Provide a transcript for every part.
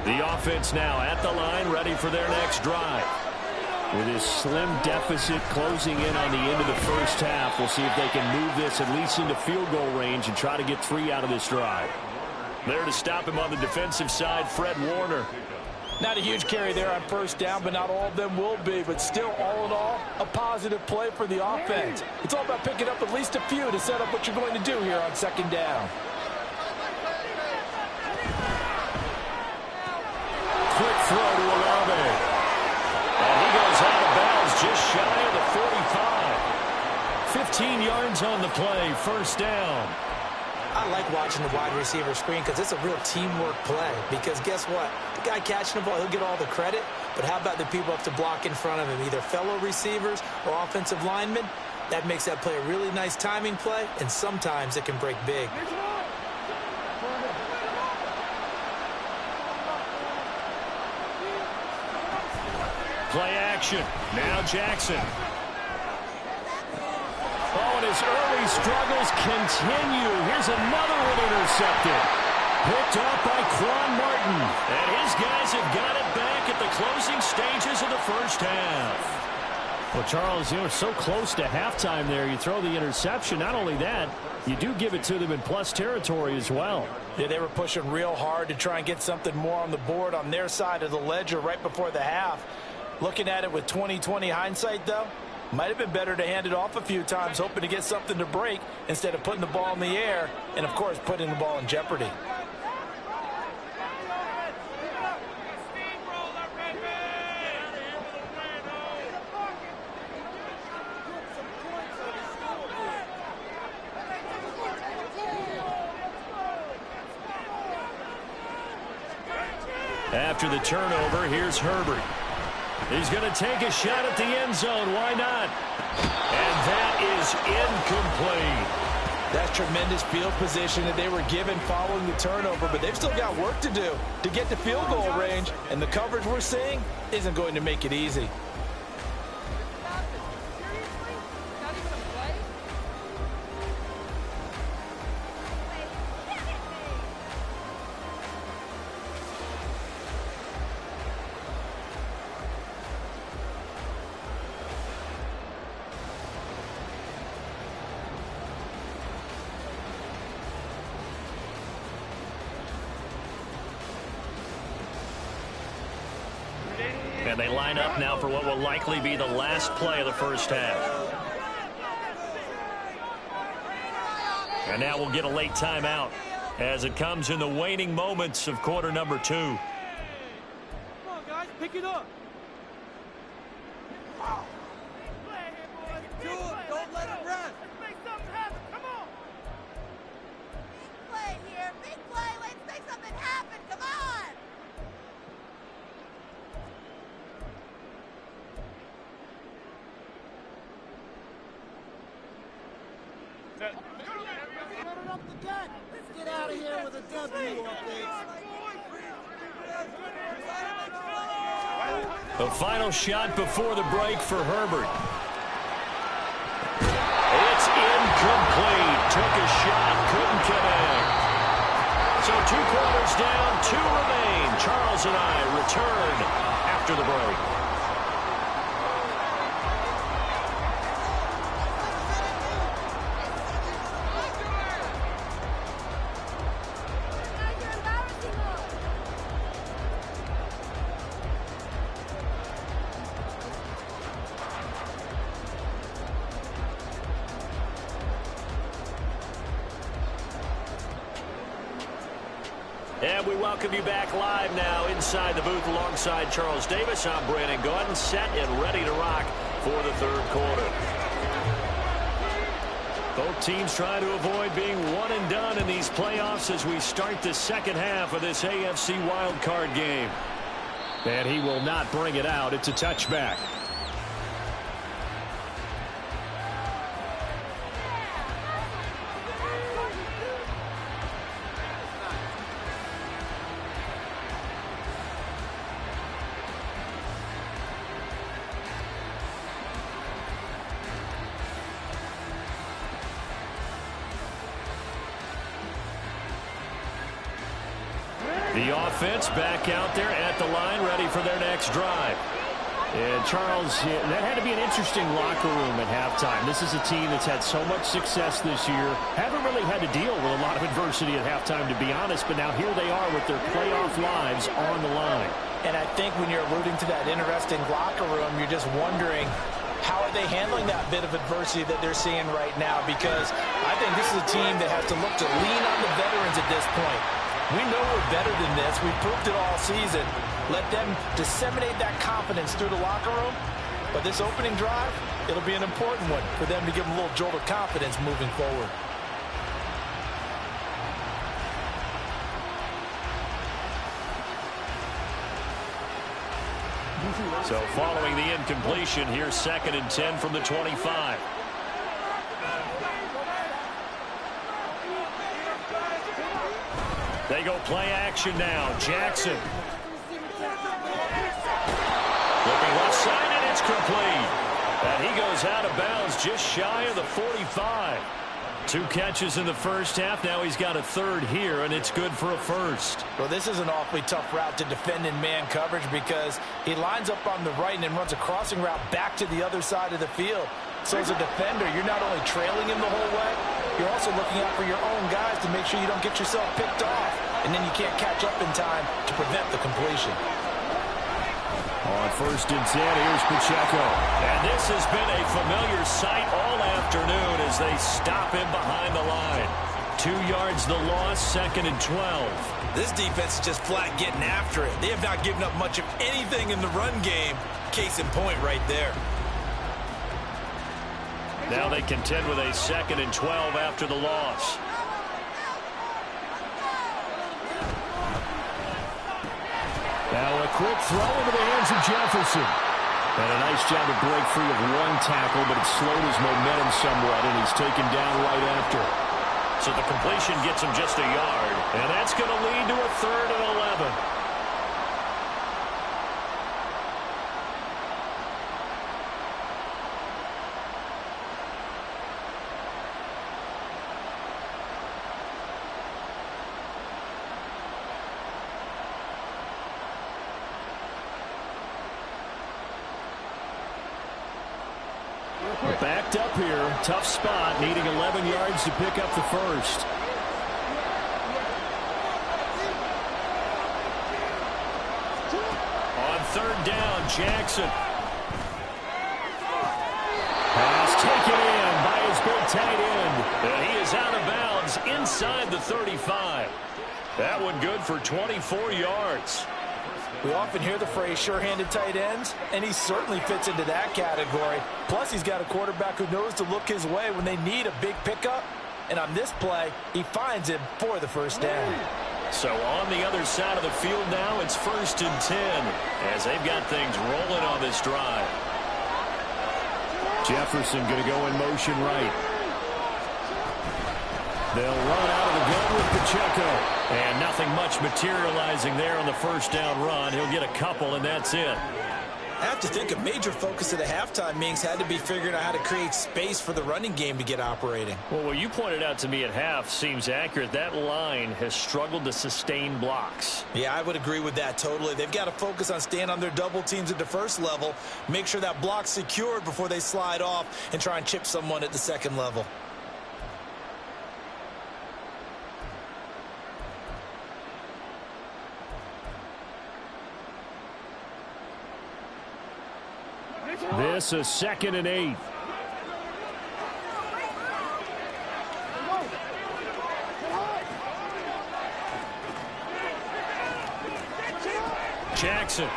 The offense now at the line, ready for their next drive. With this slim deficit closing in on the end of the first half, we'll see if they can move this at least into field goal range and try to get 3 out of this drive. There to stop him on the defensive side, Fred Warner. Not a huge carry there on first down, but not all of them will be. But still, all in all, a positive play for the offense. It's all about picking up at least a few to set up what you're going to do here on second down. Quick throw to Olave. And he goes out of bounds just shy of the 45. 15 yards on the play, first down. I like watching the wide receiver screen because it's a real teamwork play. Because guess what? The guy catching the ball, he'll get all the credit. But how about the people up to block in front of him, either fellow receivers or offensive linemen? That makes that play a really nice timing play, and sometimes it can break big. Play action. Now Jackson. Oh, and his early struggles continue. Here's another one intercepted. Picked up by Quan Martin. And his guys have got it back at the closing stages of the first half. Well, Charles, you know, so close to halftime there. You throw the interception. Not only that, you do give it to them in plus territory as well. Yeah, they were pushing real hard to try and get something more on the board on their side of the ledger right before the half. Looking at it with 20/20 hindsight, though, might have been better to hand it off a few times, hoping to get something to break instead of putting the ball in the air and, of course, putting the ball in jeopardy. After the turnover, here's Herbert. He's going to take a shot at the end zone. Why not? And that is incomplete. That's tremendous field position that they were given following the turnover, but they've still got work to do to get to field goal range, and the coverage we're seeing isn't going to make it easy. And they line up now for what will likely be the last play of the first half. And now we'll get a late timeout as it comes in the waning moments of quarter number 2. Come on, guys, pick it up. Do it. Don't let it rest. Let's make something happen. Come on. Big play here. Big play. Let's make something happen. Come on. Get out of here with a W on The final shot before the break for Herbert. It's incomplete. Took a shot, couldn't connect. So 2 quarters down, 2 remain. Charles and I return after the break. And we welcome you back live now inside the booth alongside Charles Davis. I'm Brandon Gaudin, set and ready to rock for the third quarter. Both teams trying to avoid being one and done in these playoffs as we start the second half of this AFC wildcard game. And he will not bring it out. It's a touchback. The offense back out there at the line, ready for their next drive. And Charles, that had to be an interesting locker room at halftime. This is a team that's had so much success this year. Haven't really had to deal with a lot of adversity at halftime, to be honest. But now here they are with their playoff lives on the line. And I think when you're alluding to that interesting locker room, you're just wondering, how are they handling that bit of adversity that they're seeing right now? Because I think this is a team that has to look to lean on the veterans at this point. We know we're better than this. We've proved it all season. Let them disseminate that confidence through the locker room. But this opening drive, it'll be an important one for them to give them a little jolt of confidence moving forward. So following the incompletion, here's 2nd and 10 from the 25. They go play action now. Jackson. Looking left side, and it's complete. And he goes out of bounds just shy of the 45. 2 catches in the first half. Now he's got a 3rd here, and it's good for a 1st. Well, this is an awfully tough route to defend in man coverage because he lines up on the right and then runs a crossing route back to the other side of the field. So as a defender, you're not only trailing him the whole way, you're also looking out for your own guys to make sure you don't get yourself picked off. And then you can't catch up in time to prevent the completion. On 1st and 10, here's Pacheco. And this has been a familiar sight all afternoon as they stop him behind the line. 2 yards the loss, 2nd and 12. This defense is just flat getting after it. They have not given up much of anything in the run game. Case in point right there. Now they contend with a 2nd and 12 after the loss. Now a quick throw into the hands of Jefferson. And a nice job to break free of 1 tackle, but it slowed his momentum somewhat, and he's taken down right after. So the completion gets him just a yard, and that's going to lead to a 3rd and 11. Backed up here, tough spot, needing 11 yards to pick up the 1st. On 3rd down, Jackson. Pass taken in by his big tight end. And he is out of bounds inside the 35. That one good for 24 yards. We often hear the phrase sure-handed tight ends, and he certainly fits into that category. Plus, he's got a quarterback who knows to look his way when they need a big pickup. And on this play, he finds him for the 1st down. So on the other side of the field now, it's 1st and 10 as they've got things rolling on this drive. Jefferson going to go in motion right. They'll run out of the gun with Pacheco. And nothing much materializing there on the 1st down run. He'll get a couple, and that's it. I have to think a major focus of the halftime meetings had to be figuring out how to create space for the running game to get operating. Well, what you pointed out to me at half seems accurate. That line has struggled to sustain blocks. Yeah, I would agree with that totally. They've got to focus on staying on their double teams at the 1st level, make sure that block's secured before they slide off and try and chip someone at the 2nd level. This is 2nd and 8. Jackson.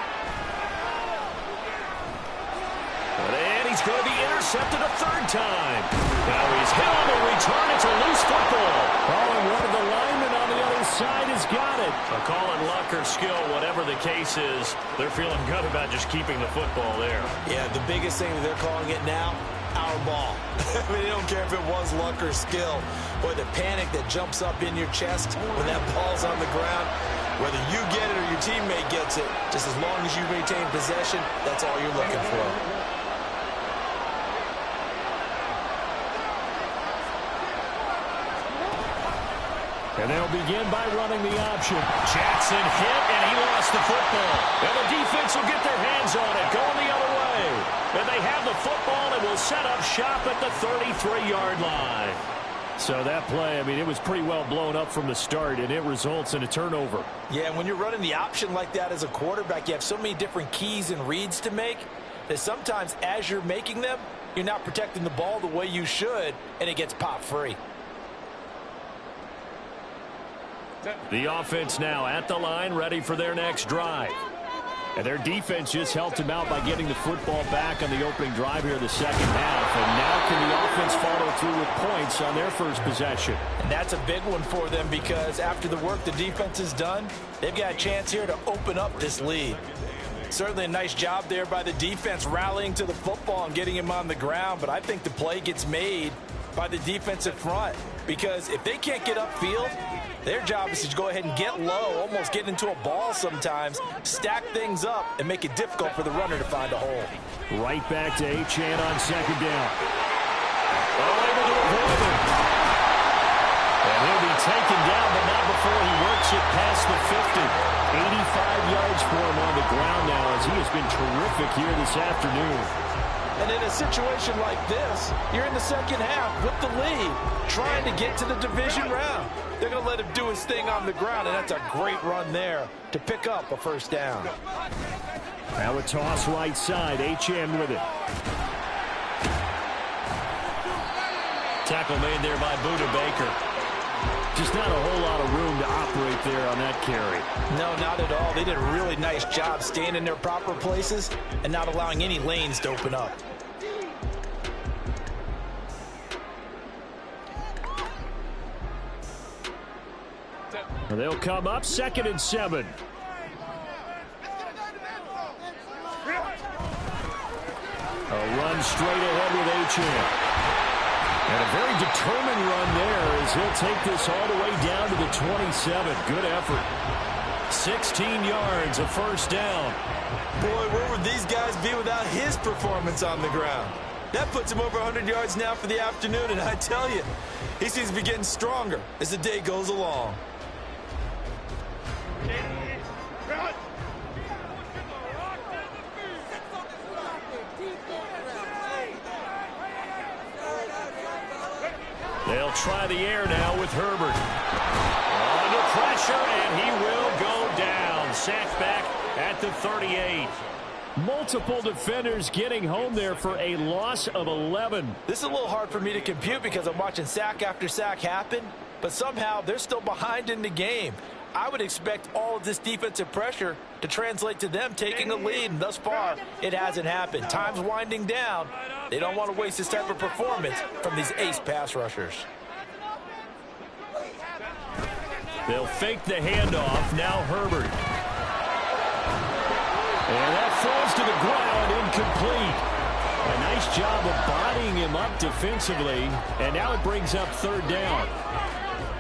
And he's going to be intercepted a 3rd time. Now he's hit on the return. It's a loose football. Oh, and one of the linemen on the other side has got it. A call it luck or skill, whatever the case is, they're feeling good about just keeping the football there. Yeah, the biggest thing that they're calling it now, our ball. I mean, they don't care if it was luck or skill. Boy, the panic that jumps up in your chest when that ball's on the ground, whether you get it or your teammate gets it, just as long as you maintain possession, that's all you're looking for. And they'll begin by running the option. Jackson hit, and he lost the football. And the defense will get their hands on it, going the other way. And they have the football and will set up shop at the 33-yard line. So that play, I mean, it was pretty well blown up from the start, and it results in a turnover. Yeah, and when you're running the option like that as a quarterback, you have so many different keys and reads to make that sometimes as you're making them, you're not protecting the ball the way you should, and it gets popped free. The offense now at the line, ready for their next drive. And their defense just helped him out by getting the football back on the opening drive here in the second half. And now can the offense follow through with points on their first possession? And that's a big one for them because after the work the defense has done, they've got a chance here to open up this lead. Certainly a nice job there by the defense rallying to the football and getting him on the ground. But I think the play gets made by the defensive front because if they can't get upfield, their job is to go ahead and get low, almost get into a ball sometimes, stack things up, and make it difficult for the runner to find a hole. Right back to Achane on second down. Able to avoid him. And he'll be taken down, but not before he works it past the 50. 85 yards for him on the ground now as he has been terrific here this afternoon. And in a situation like this, you're in the second half with the lead, trying to get to the division round. They're going to let him do his thing on the ground, and that's a great run there to pick up a first down. Now a toss right side, Achane with it. Tackle made there by Budda Baker. Just not a whole lot of room to operate there on that carry. No, not at all. They did a really nice job staying in their proper places and not allowing any lanes to open up. They'll come up 2nd and 7. A run straight ahead with Achane. And a very determined run there as he'll take this all the way down to the 27. Good effort. 16 yards, a first down. Boy, where would these guys be without his performance on the ground? That puts him over 100 yards now for the afternoon, and I tell you, he seems to be getting stronger as the day goes along. They'll try the air now with Herbert. Under pressure, and he will go down. Sacked back at the 38. Multiple defenders getting home there for a loss of 11. This is a little hard for me to compute because I'm watching sack after sack happen, but somehow they're still behind in the game. I would expect all of this defensive pressure to translate to them taking a lead, and thus far, it hasn't happened. Time's winding down. They don't want to waste this type of performance from these ace pass rushers. They'll fake the handoff. Now Herbert. And that falls to the ground, incomplete. A nice job of bodying him up defensively, and now it brings up 3rd down.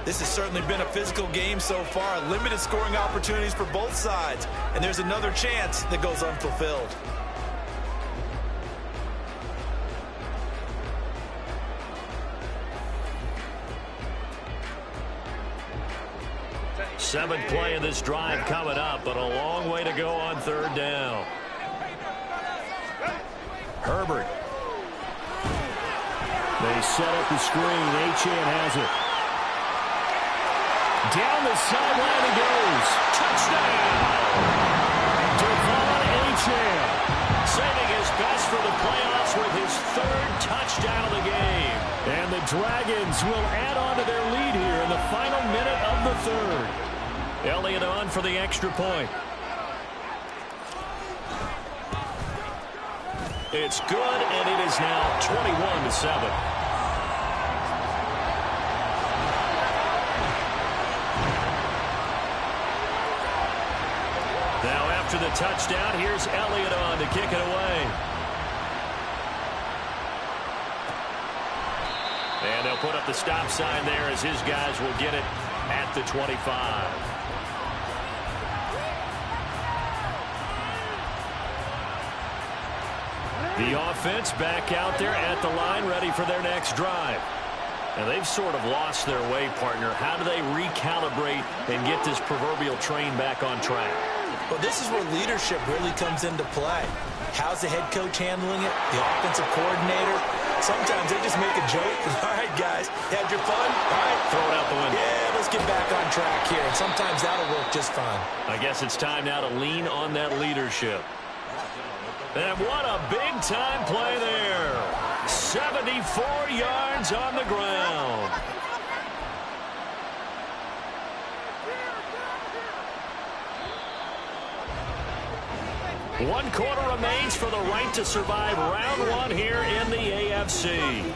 This has certainly been a physical game so far. Limited scoring opportunities for both sides, and there's another chance that goes unfulfilled. Seventh play of this drive coming up, but a long way to go on 3rd down. Herbert. They set up the screen. Achane has it. Down the sideline he goes. Touchdown! Devon Achane saving his best for the playoffs with his 3rd touchdown of the game. And the Dragons will add on to their lead here in the final minute of the 3rd. Elliott on for the extra point. It's good, and it is now 21-7. Now after the touchdown, here's Elliott on to kick it away. And they'll put up the stop sign there as his guys will get it at the 25. The offense back out there at the line, ready for their next drive. And they've sort of lost their way, partner. How do they recalibrate and get this proverbial train back on track? Well, this is where leadership really comes into play. How's the head coach handling it? The offensive coordinator? Sometimes they just make a joke. All right, guys, had your fun? All right, Throw it out the window. yeah, let's get back on track here. And sometimes that'll work just fine. I guess it's time now to lean on that leadership. And what a big-time play there. 74 yards on the ground. One quarter remains for the right to survive round one here in the AFC.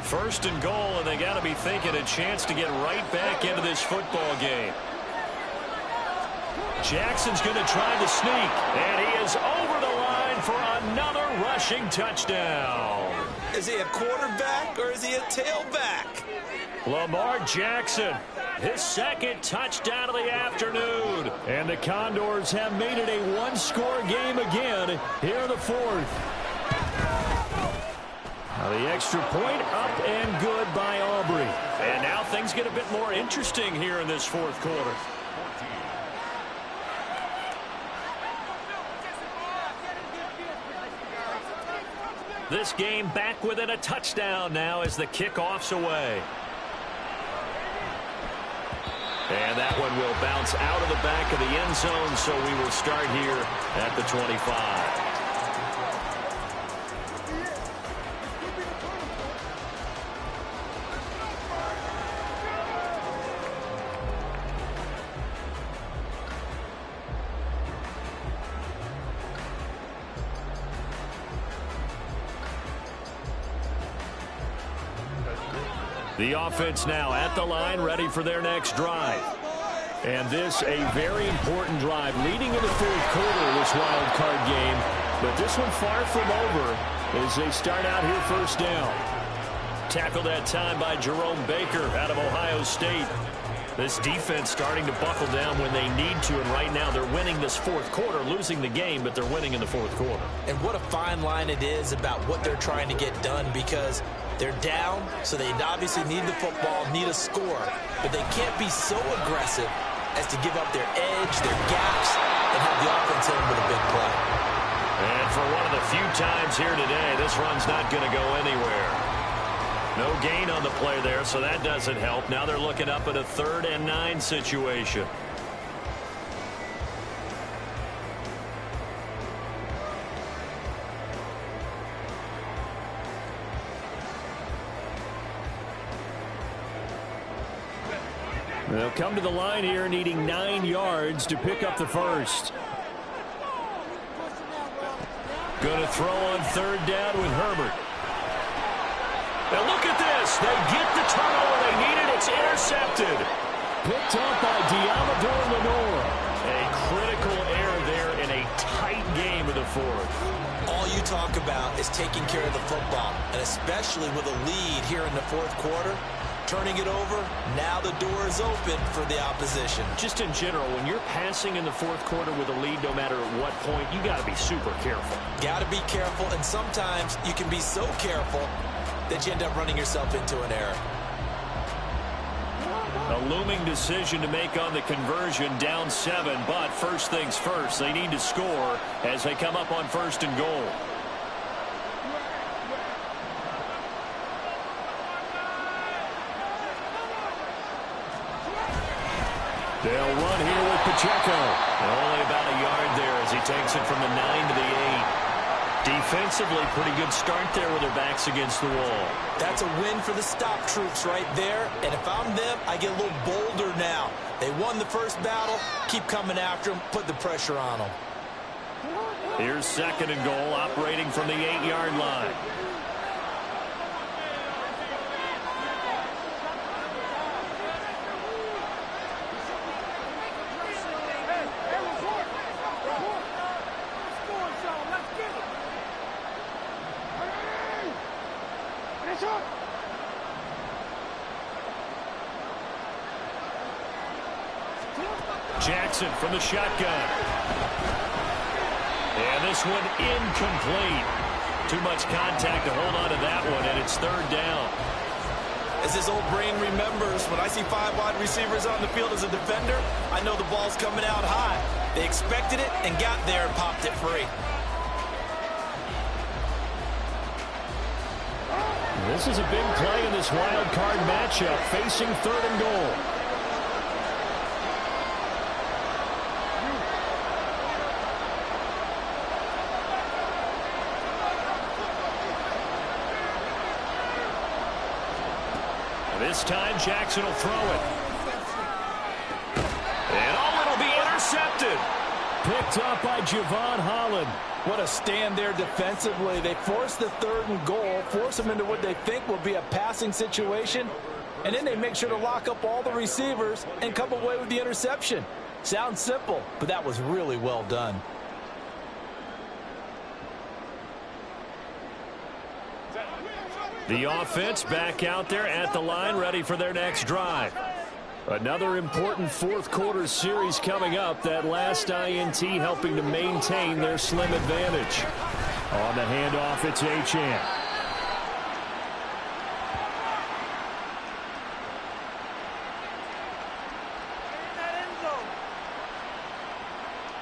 First and goal, and they got to be thinking a chance to get right back into this football game. Jackson's going to try to sneak, and he is over the line for another rushing touchdown. Is he a quarterback or is he a tailback? Lamar Jackson, his second touchdown of the afternoon. And the Condors have made it a one-score game again here in the fourth. Now the extra point up and good by Aubrey. And now things get a bit more interesting here in this fourth quarter. This game back within a touchdown now as the kickoff's away. And that one will bounce out of the back of the end zone, so we will start here at the 25. The offense now at the line, ready for their next drive. And this a very important drive leading into the fourth quarter of this wild card game. But this one far from over as they start out here first down. Tackled that time by Jerome Baker out of Ohio State. This defense starting to buckle down when they need to, and right now they're winning this fourth quarter, losing the game, but they're winning in the fourth quarter. And what a fine line it is about what they're trying to get done, because they're down, so they obviously need the football, need a score, but they can't be so aggressive as to give up their edge, their gaps, and have the offense hit them with a big play. And for one of the few times here today, this run's not going to go anywhere. No gain on the play there, so that doesn't help. Now they're looking up at a 3rd and 9 situation. They'll come to the line here needing 9 yards to pick up the first. Going to throw on 3rd down with Herbert. Now look at this. They get the turnover they needed. It's intercepted. Picked up by Diamador Lenore. A critical error there in a tight game of the fourth. All you talk about is taking care of the football, and especially with a lead here in the fourth quarter. Turning it over, now the door is open for the opposition. Just in general, when you're passing in the fourth quarter with a lead, no matter at what point, you got to be super careful. Got to be careful, and sometimes you can be so careful that you end up running yourself into an error. A looming decision to make on the conversion, down 7, but first things first, they need to score as they come up on 1st and goal. They'll run here with Pacheco. And only about a yard there as he takes it from the 9 to the 8. Defensively, pretty good start there with their backs against the wall. That's a win for the stop troops right there. And if I'm them, I get a little bolder now. They won the first battle. Keep coming after them. Put the pressure on them. Here's 2nd and goal, operating from the 8-yard line. Jackson from the shotgun. And this one incomplete. Too much contact to hold on to that one, and it's third down. As his old brain remembers, when I see 5 wide receivers on the field as a defender, I know the ball's coming out high. They expected it and got there and popped it free. This is a big play in this wild card matchup, facing third and goal. This time, Jackson will throw it. And it'll be intercepted. Picked up by Javon Holland. What a stand there defensively. They force the third and goal, force them into what they think will be a passing situation, and then they make sure to lock up all the receivers and come away with the interception. Sounds simple, but that was really well done. The offense back out there at the line, ready for their next drive. Another important fourth quarter series coming up. That last INT helping to maintain their slim advantage. On the handoff, it's Achane.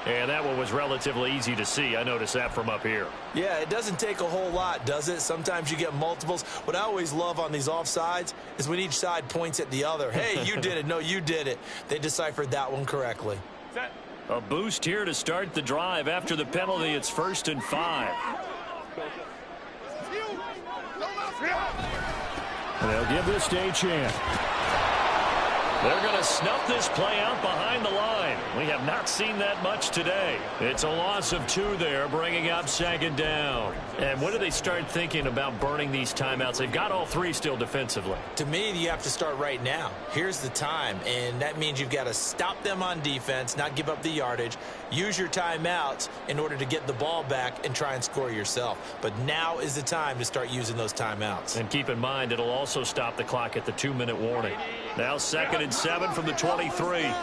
And that one was relatively easy to see. I noticed that from up here. Yeah, it doesn't take a whole lot, does it? Sometimes you get multiples. What I always love on these offsides is when each side points at the other. Hey, you did it. No, you did it. They deciphered that one correctly. A boost here to start the drive. After the penalty, it's 1st and 5. And they'll give this to Achane. They're going to snuff this play out behind the line. We have not seen that much today. It's a loss of 2 there, bringing up 2nd down. And when do they start thinking about burning these timeouts? They've got all 3 still defensively. To me, you have to start right now. Here's the time, and that means you've got to stop them on defense, not give up the yardage, use your timeouts in order to get the ball back and try and score yourself. But now is the time to start using those timeouts. And keep in mind, it'll also stop the clock at the 2-minute warning. Now 2nd and 7 from the 23.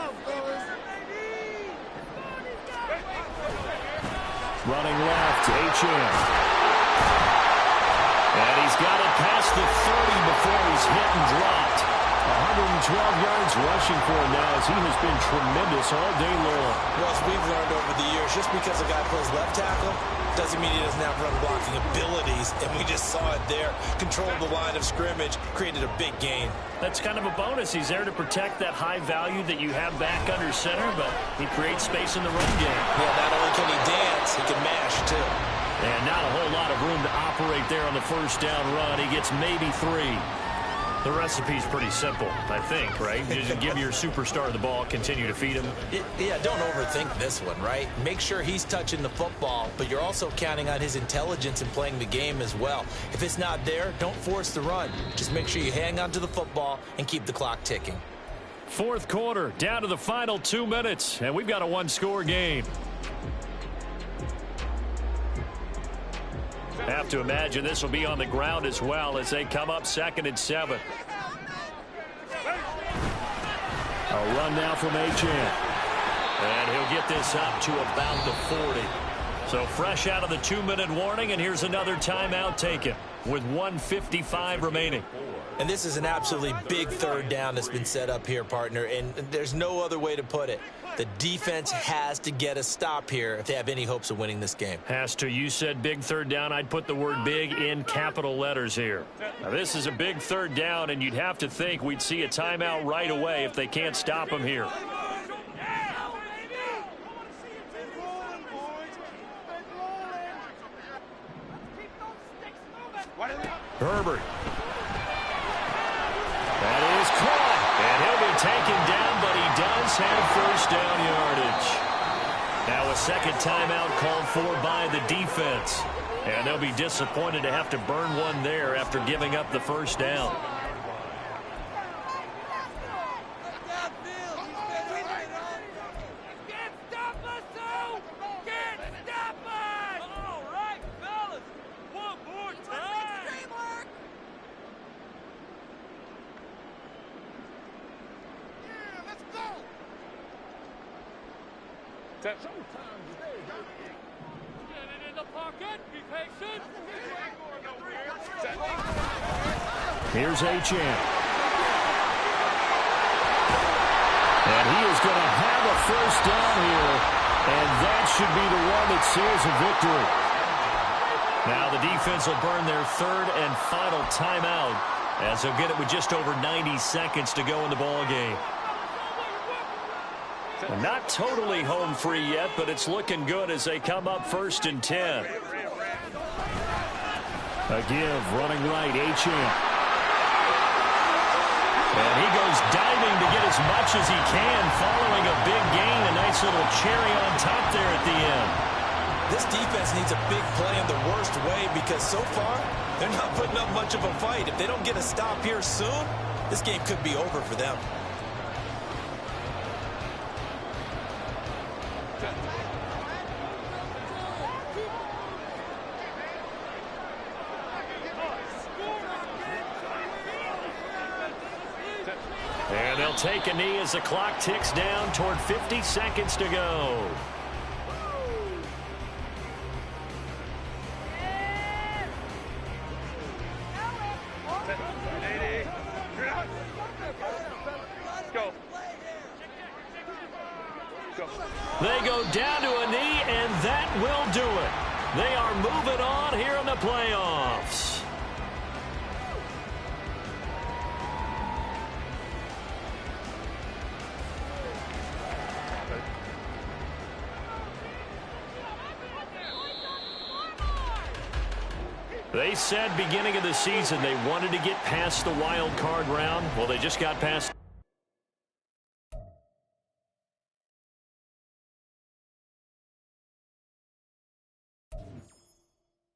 Running left, Achane. And he's got it past the 30 before he's hit and dropped. 112 yards rushing for him now, as he has been tremendous all day long. Well, as we've learned over the years, just because a guy plays left tackle doesn't mean he doesn't have run blocking abilities, and we just saw it there. Controlled the line of scrimmage, created a big gain. That's kind of a bonus. He's there to protect that high value that you have back under center, but he creates space in the run game. Yeah, not only can he dance, he can mash, too. And not a whole lot of room to operate there on the 1st down run. He gets maybe 3. The recipe's pretty simple, I think, right? Just give your superstar the ball, continue to feed him. Yeah, don't overthink this one, right? Make sure he's touching the football, but you're also counting on his intelligence in playing the game as well. If it's not there, don't force the run. Just make sure you hang on to the football and keep the clock ticking. 4th quarter, down to the final 2 minutes, and we've got a 1-score game. Have to imagine this will be on the ground as well as they come up 2nd and 7. A run now from Achane. And he'll get this up to about the 40. So fresh out of the 2-minute warning, and here's another timeout taken with 1:55 remaining. And this is an absolutely big 3rd down that's been set up here, partner, and there's no other way to put it. The defense has to get a stop here if they have any hopes of winning this game. Has to. You said big 3rd down. I'd put the word big in capital letters here. Now, this is a big 3rd down, and you'd have to think we'd see a timeout right away if they can't stop him here. Herbert. That is caught, and he'll be taken down, but he does have 1st down yardage. Now a 2nd timeout called for by the defense, and they'll be disappointed to have to burn one there after giving up the 1st down. Get it in the pocket. Be patient. Here's Achane. And he is going to have a first down here, and that should be the one that seals a victory. Now the defense will burn their third and final timeout as they'll get it with just over 90 seconds to go in the ball game. Not totally home free yet, but it's looking good as they come up 1st and 10. A give, running right, Achane. And he goes diving to get as much as he can, following a big gain. A nice little cherry on top there at the end. This defense needs a big play in the worst way because so far, they're not putting up much of a fight. If they don't get a stop here soon, this game could be over for them. And they'll take a knee as the clock ticks down toward 50 seconds to go. They go down to a knee, and that will do it. They are moving on here in the playoffs. They said beginning of the season they wanted to get past the wild card round. Well, they just got past